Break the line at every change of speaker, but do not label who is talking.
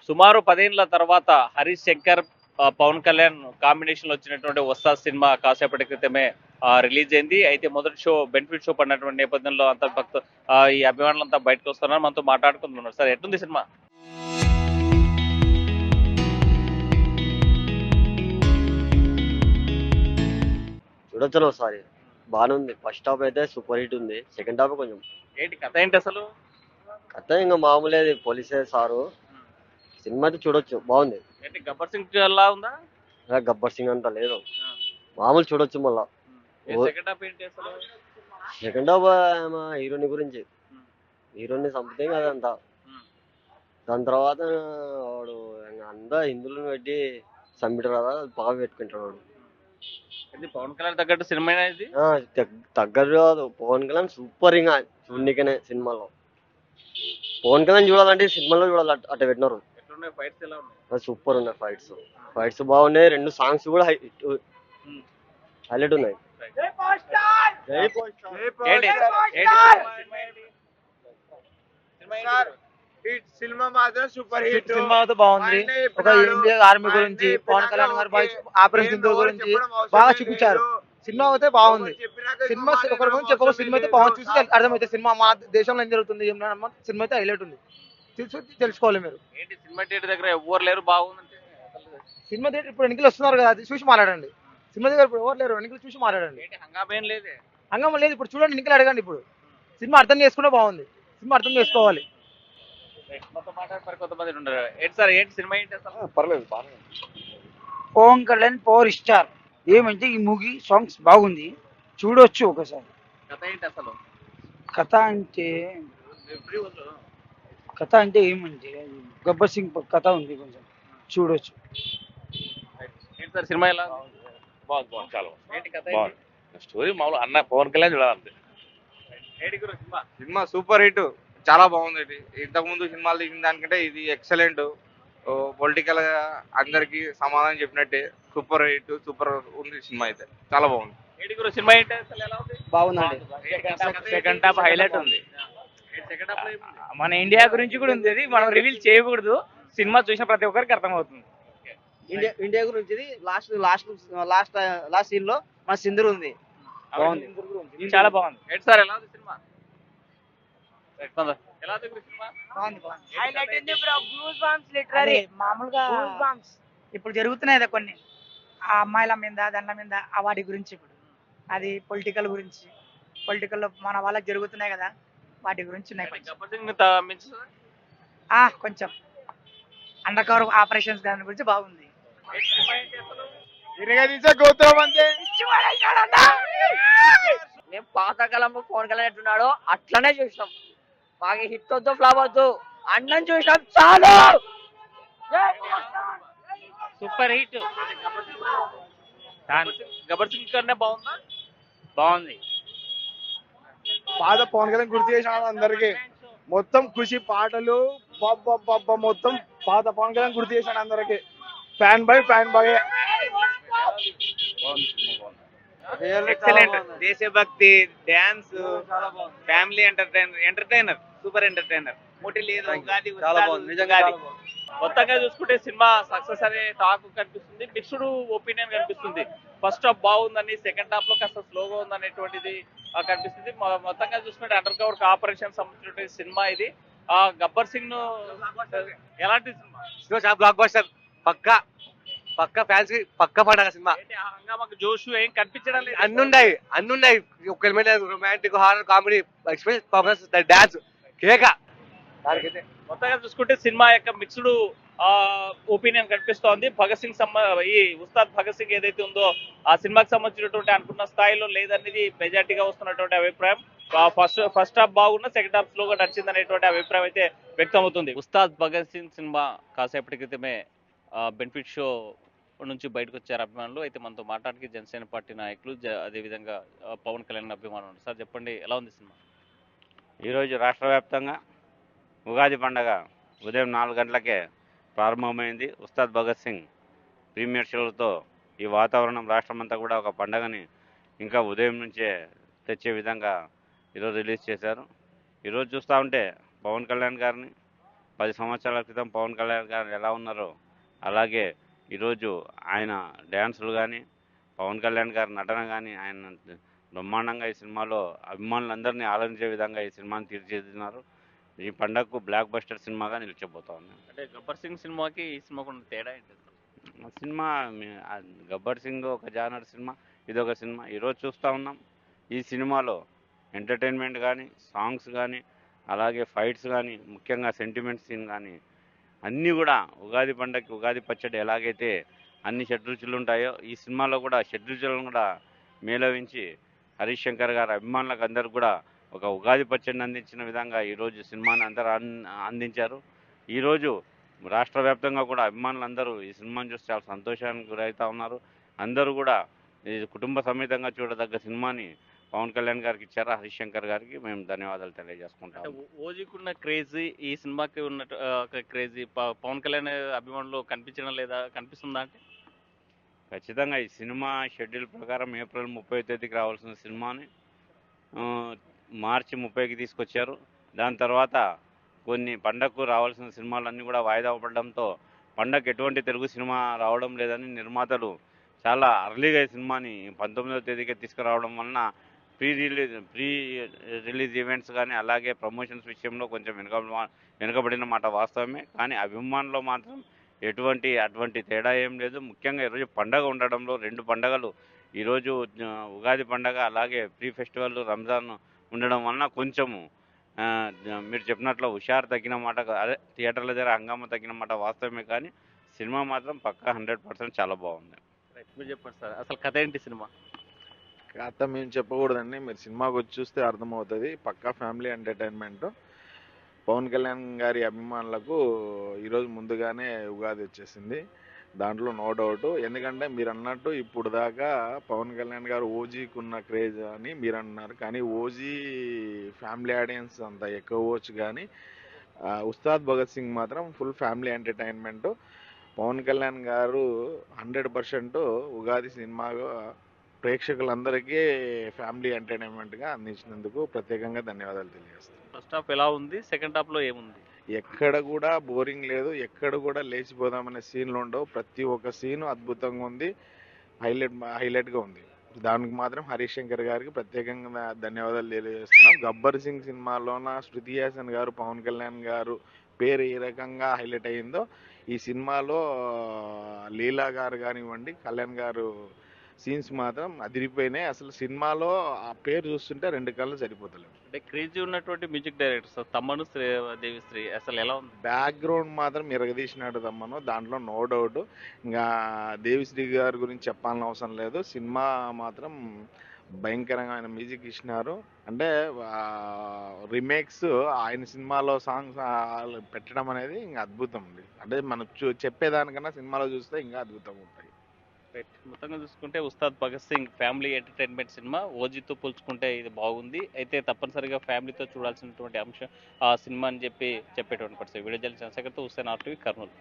సుమారు 10 ఏళ్ల తర్వాత హరీష్ శంకర్, పవన్ కళ్యాణ్ కాంబినేషన్ లో వచ్చినటువంటి ఉస్తాద్ సినిమా కాసేపటి క్రితమే రిలీజ్ అయింది. అయితే మొదటి షో బెనిఫిట్ షో పడినటువంటి నేపథ్యంలో అంతా ఈ అభిమానులంతా బయటకు వస్తున్నారు. మనతో మాట్లాడుకుంటున్నారు. సార్, ఎట్లుంది సినిమా?
చూడొచ్చును ఒకసారి. బానే ఉంది. ఫస్ట్ హాఫ్ అయితే సూపర్ హిట్ ఉంది. సెకండ్ హాఫ్ కొంచెం
ఏంటి కథ ఏంటి అసలు?
కథ ఇంకా మామూలే, అది పోలీసే సారు. సినిమా అయితే చూడొచ్చు, బాగుంది.
ఏంటి గబ్బర్ సింగ్ లా ఉందా?
గబ్బర్ సింగ్ అంత లేదు, మామూలు చూడొచ్చు. మళ్ళా
సెకండ్ హాఫ్ ఏంటి అసలు?
సెకండ్ హాఫ్ మా హీరోని గురించి, హీరోని సంథింగ్ అదంతా. దాని తర్వాత వాడు ఇంకా అంతా హిందువులను పెట్టి చంపిటారు కదా, అది బాగా పెట్టుకుంటాడు వాడు.
ఇది పవన్ కళ్యాణ్ తగ్గట్టు సినిమా ఇది.
తగ్గదు కాదు, పవన్ కళ్యాణ్ సూపర్. ఇంకా చూడనికనే సినిమాలో పవన్ కళ్యాణ్ చూడాలంటే సినిమాలో చూడాలి, అట్ట పెట్టినారు.
ఎట్లున్నాయి ఫైట్స్? ఎలా ఉన్నాయి?
సూపర్ ఉన్నాయి ఫైట్స్. ఫైట్స్ బాగున్నాయి. 2 సాంగ్స్ కూడా హైలైట్ ఉన్నాయి.
సినిమా మాత్రం సూపర్ హిట్.
సినిమా అయితే బాగుంది. ఒక ఇండియా ఆర్మీ గురించి, పవన్ కళ్యాణ్ గారు ఆపరేషన్ సింధూర్ గురించి బాగా చూపించారు. సినిమా అయితే బాగుంది. సినిమా ఒకరి గురించి చెప్పక, సినిమా అయితే బాగుంది. చూసి అర్థమైతే సినిమా మా దేశంలో ఏం జరుగుతుంది, సినిమా అయితే హైలైట్ ఉంది. తెలుసుకోవాలి మీరు.
ఏంటి సినిమా థియేటర్ దగ్గర ఎవరు లేరు, బాగుందంటే?
సినిమా థియేటర్ ఇప్పుడు ఎన్నికలు వస్తున్నారు కదా, అది చూసి మాట్లాడండి. సినిమా దగ్గర ఇప్పుడు ఎవరు లేరు, ఎన్నికలు చూసి మాట్లాడండి.
ఏంటి హంగామా ఏం లేదే?
హంగమం లేదు. ఇప్పుడు చూడండి, ఎన్నికలు అడగండి. ఇప్పుడు సినిమా అర్థం చేసుకుంటే బాగుంది. సినిమా అర్థం చేసుకోవాలి.
మొత్తం మాట్లాడి కొంతమంది ఉండరు. ఏంటి సార్, ఏంటి సినిమా ఏంటి అసలు?
పర్లేదు, బాగా.
Pawan Kalyan power star. ఏమంటే ఈ మూవీ సాంగ్స్ బాగుంది, చూడొచ్చు ఒకసారి.
కథ ఏంటి అసలు?
కథ అంటే కథ అంటే ఏమంటే గబ్బర్ సింగ్ కథ ఉంది, కొంచెం చూడొచ్చు.
ఏంటి సార్ సినిమా ఎలా ఉంది?
బాగుంది, చాలా
ఏంటి కథ
బాగుంది. స్టోరీ మామూలు అన్న పవన్ కళ్యాణ్ చూడాలంతే.
ఏంటి గురు సినిమా?
సినిమా సూపర్ హిట్, చాలా బాగుంది. ఇది ఇంతకు ముందు సినిమాలు తీసిన దానికంటే ఇది ఎక్సలెంట్. పొలిటికల్ గా అందరికి సమాధానం చెప్పినట్టే సూపర్ హిట్, సూపర్ ఉంది. సినిమా అయితే చాలా బాగుంది.
ఏంటి గురు సినిమా ఏంటి అసలు ఎలా ఉంది?
బాగుందండి.
సెకండ్ హాఫ్ హైలైట్ ఉంది. సెకండ్ హాఫ్
మన ఇండియా గురించి కూడా ఉంది, అది మనం రివీల్ చేయకూడదు. సినిమా చూసిన ప్రతి ఒక్కరికి అర్థమవుతుంది.
ఇండియా గురించి last last last last scene లో మన సింధూర్ ఉంది, బాగుంది.
చాలా బాగుంది.
ఏంటి సార్ ఎలా ఉంది సినిమా? ఎలా ఉంది గురు సినిమా?
హైలైట్ ఉంది బ్రో, గూస్ బంప్స్ లిటరరీ. మామూలుగా ఇప్పుడు జరుగుతున్నాయి కదా కొన్ని, ఆ అమ్మాయిల మీద దానిల మీద ఆ వాటి గురించి. ఇప్పుడు అది పొలిటికల్ గురించి, పొలిటికల్ లో మన వాళ్ళకి జరుగుతున్నాయి కదా, వాటి గురించి ఉన్నాయి కొంచెం.
గబ్బర్ సింగ్ మించుతుందా?
కొంచెం అండర్ కవర్ ఆపరేషన్స్ దాని గురించి బాగుంది.
గౌతమ్ అంతే.
మేము పాతకాలంలో పవన్ కళ్యాణ్ ఎట్టున్నాడో అట్లనే చూసినాం. మాకు హిట్ వద్దు, ఫ్లాప్ వద్దు, అన్నం చూసినాం చాలు.
Super hit.
గబ్బర్ సింగ్ కన్నా బాగుందా?
బాగుంది.
పాత పవన్ కళ్యాణ్ గుర్తు చేసిన అందరికి మొత్తం ఖుషి పాటలు మొత్తం పాత పవన్ కళ్యాణ్ గుర్తు చేశాడు అందరికి. Fan boy.
ఎక్సలెంట్. దేశభక్తి, dance, family entertainer, super entertainer. మోటి లేదు, ఉగాది ఉగాది.
మొత్తంగా చూసుకుంటే సినిమా సక్సెస్ అనే టాక్ కనిపిస్తుంది. మిక్స్డ్ ఒపీనియన్ కనిపిస్తుంది. ఫస్ట్ హాఫ్ బాగుందని, సెకండ్ హాఫ్ లో కాస్త స్లోగా ఉందనేటువంటిది కనిపిస్తుంది. మొత్తంగా చూసుకుంటే అండర్ కవర్ ఆపరేషన్ సంబంధించిన సినిమా ఇది. గబ్బర్ సింగ్ ను ఎలాంటి సినిమా?
బ్లాక్ బస్టర్, పక్క ఫ్యాన్స్ కి పక్క పండగ సినిమా.
హంగామాకు జోష్ ఏం కనిపించడం లేదు.
అన్నున్నాయి. ఒక element romantic, horror, comedy, express, dance, కేక.
మొత్తంగా చూసుకుంటే సినిమా యొక్క మిక్స్డ్ ఒపీనియన్ కనిపిస్తోంది. భగత్ సింగ్ ఈ ఉస్తాద్ భగత్ సింగ్ ఏదైతే ఉందో ఆ సినిమాకి సంబంధించినటువంటి అనుకున్న స్థాయిలో లేదనేది మెజార్టీగా వస్తున్నటువంటి అభిప్రాయం. ఫస్ట్ హాఫ్ బాగున్నా, సెకండ్ హాఫ్ స్లోగా నడిచింది అనేటువంటి అభిప్రాయం అయితే వ్యక్తం అవుతుంది. ఉస్తాద్ భగత్ సింగ్ సినిమా కాసేపటి క్రితమే బెనిఫిట్ షో నుంచి బయటకు వచ్చారు అభిమానులు. అయితే మనతో మాట్లాడికి జనసేన పార్టీ నాయకులు, అదేవిధంగా పవన్ కళ్యాణ్ అభిమానులు. సార్ చెప్పండి, ఎలా ఉంది సినిమా?
ఈరోజు రాష్ట్ర వ్యాప్తంగా ఉగాది పండగ ఉదయం 4 గంటలకే ప్రారంభమైంది. ఉస్తాద్ భగత్ సింగ్ ప్రీమియర్ షోలతో ఈ వాతావరణం రాష్ట్రమంతా కూడా ఒక పండగని ఇంకా ఉదయం నుంచే తెచ్చే విధంగా ఈరోజు రిలీజ్ చేశారు. ఈరోజు చూస్తూ ఉంటే పవన్ కళ్యాణ్ గారిని, 10 సంవత్సరాల క్రితం పవన్ కళ్యాణ్ గారు ఎలా ఉన్నారో అలాగే ఈరోజు ఆయన డ్యాన్సులు కానీ పవన్ కళ్యాణ్ గారి నటన కానీ ఆయన బ్రహ్మాండంగా ఈ సినిమాలో అభిమానులందరినీ ఆలోచించే విధంగా ఈ సినిమాని తీర్చిదిద్దినారు. ఈ పండగకు బ్లాక్ బస్టర్ సినిమాగా నిలిచిపోతా ఉంది.
అంటే గబ్బర్ సింగ్ సినిమాకి ఈ సినిమాకు ఉన్న తేడా ఏంటి అసలు?
ఆ సినిమా గబ్బర్ సింగ్ ఒక జానర్ సినిమా, ఇదొక సినిమా. ఈరోజు చూస్తూ ఉన్నాం ఈ సినిమాలో ఎంటర్టైన్మెంట్ కానీ, సాంగ్స్ కానీ, అలాగే ఫైట్స్ కానీ, ముఖ్యంగా సెంటిమెంట్ సీన్ కానీ అన్నీ కూడా ఉగాది పండగకి ఉగాది పచ్చడి ఎలాగైతే అన్ని షడ్రుచులు ఉంటాయో ఈ సినిమాలో కూడా షడ్రుచులను కూడా మేళవించి హరీష్ శంకర్ గారి అభిమానులకు అందరూ కూడా ఒక ఉగాది పచ్చడిని అందించిన విధంగా ఈరోజు సినిమాని అందరూ అందించారు. ఈరోజు రాష్ట్ర వ్యాప్తంగా కూడా అభిమానులందరూ ఈ సినిమాని చూసి చాలా సంతోషానికి గురవుతూ ఉన్నారు. అందరూ కూడా ఈ కుటుంబ సమేతంగా చూడదగ్గ సినిమాని పవన్ కళ్యాణ్ గారికి ఇచ్చారు. హరీష్ శంకర్ గారికి మేము ధన్యవాదాలు
అంటే
తెలియజేసుకుంటాము.
ఓజీకి ఉన్న క్రేజీ ఈ సినిమాకి ఉన్న క్రేజీ పవన్ కళ్యాణ్ అభిమానులు కనిపించడం లేదా, కనిపిస్తుందా అంటే?
ఖచ్చితంగా ఈ సినిమా షెడ్యూల్ ప్రకారం ఏప్రిల్ 30వ తేదీకి రావాల్సిన సినిమాని ఆ, మార్చి 30కి తీసుకొచ్చారు. దాని తర్వాత కొన్ని పండగకు రావాల్సిన సినిమాలన్నీ కూడా వాయిదా పడడంతో పండగకు ఎటువంటి తెలుగు సినిమా రావడం లేదని నిర్మాతలు చాలా అర్లీగా ఈ సినిమాని 19వ తేదీకే తీసుకురావడం వలన ప్రీ రిలీజ్ ఈవెంట్స్ కానీ అలాగే ప్రమోషన్స్ విషయంలో కొంచెం వెనుకబడిన మాట వాస్తవమే. కానీ అభిమానులు మాత్రం అటువంటి తేడా ఏం లేదు. ముఖ్యంగా ఈరోజు పండగ ఉండడంలో 2 పండగలు ఈరోజు ఉగాది పండగ అలాగే ప్రీ ఫెస్టివల్ రంజాన్ ఉండడం వలన కొంచెము మీరు చెప్పినట్లు హుషారు తగ్గిన మాట, అదే థియేటర్ల దగ్గర హంగామా తగ్గిన మాట వాస్తవమే. కానీ సినిమా మాత్రం పక్కా 100% చాలా బాగుంది.
రైట్, మీరు చెప్పండి సార్, అసలు కథ ఏంటి సినిమా?
కథ మేము చెప్పకూడదండి, మీరు సినిమాకి వచ్చి చూస్తే అర్థమవుతుంది. పక్కా ఫ్యామిలీ ఎంటర్టైన్మెంట్. పవన్ కళ్యాణ్ గారి అభిమానులకు ఈరోజు ముందుగానే ఉగాది వచ్చేసింది, దాంట్లో నో డౌట్. ఎందుకంటే మీరు అన్నట్టు ఇప్పుడు దాకా పవన్ కళ్యాణ్ గారు ఓజీకి ఉన్న క్రేజ్ అని మీరు అన్నారు, కానీ ఓజీ ఫ్యామిలీ ఆడియన్స్ అంత ఎక్కువ వచ్చు. కానీ ఉస్తాద్ భగత్ సింగ్ మాత్రం full family entertainment. Pawan Kalyan garu 100% Ugadi సినిమాగా ప్రేక్షకులందరికీ ఫ్యామిలీ ఎంటర్టైన్మెంట్గా అందించినందుకు ప్రత్యేకంగా ధన్యవాదాలు తెలియజేస్తాను.
ఫస్ట్ హాఫ్ ఎలా ఉంది, సెకండ్ హాఫ్ లో ఏముంది?
ఎక్కడ కూడా బోరింగ్ లేదు, ఎక్కడ కూడా లేచిపోదామనే సీన్లు ఉండవు. ప్రతి ఒక్క సీను అద్భుతంగా ఉంది, హైలైట్గా ఉంది. దానికి మాత్రం హరీష్ శంకర్ గారికి ప్రత్యేకంగా ధన్యవాదాలు తెలియజేస్తున్నాం. గబ్బర్ సింగ్ సినిమాలోన శృతి హాసన్ గారు, పవన్ కళ్యాణ్ గారు పేరు ఏ రకంగా హైలైట్ అయ్యిందో ఈ సినిమాలో లీలా గారు కానివ్వండి, కళ్యాణ్ గారు సీన్స్ మాత్రం అదిరిపోయినాయి. అసలు సినిమాలో ఆ పేరు చూస్తుంటే 2 కళ్ళు సరిపోతలేవు.
అంటే క్రేజీ ఉన్నటువంటి మ్యూజిక్ డైరెక్టర్ తమ్మను దేవిశ్రీ అసలు ఎలా ఉంది?
బ్యాక్గ్రౌండ్ మాత్రం ఎరగదీసినాడు తమ్మను, దాంట్లో నో డౌట్. ఇంకా దేవిశ్రీ గారి గురించి చెప్పాల్సిన అవసరం లేదు. సినిమా మాత్రం భయంకరంగా ఆయన మ్యూజిక్ ఇచ్చినారు. అంటే రీమేక్స్ ఆయన సినిమాలో సాంగ్స్ పెట్టడం అనేది ఇంకా అద్భుతం ఉంది. అంటే మనం చెప్పేదానికన్నా సినిమాలో చూస్తే ఇంకా అద్భుతంగా ఉంటాయి.
రైట్, మొత్తంగా చూసుకుంటే Ustaad Bhagat Singh family entertainment cinema. ఓజీతో పోల్చుకుంటే ఇది బాగుంది. అయితే తప్పనిసరిగా ఫ్యామిలీతో చూడాల్సినటువంటి అంశం ఆ సినిమా అని చెప్పేటువంటి పరిస్థితి. వీడియో జర్నలిస్ట్ చంద్రశేఖర్తో హుస్సేన్ RTV, కర్నూలు.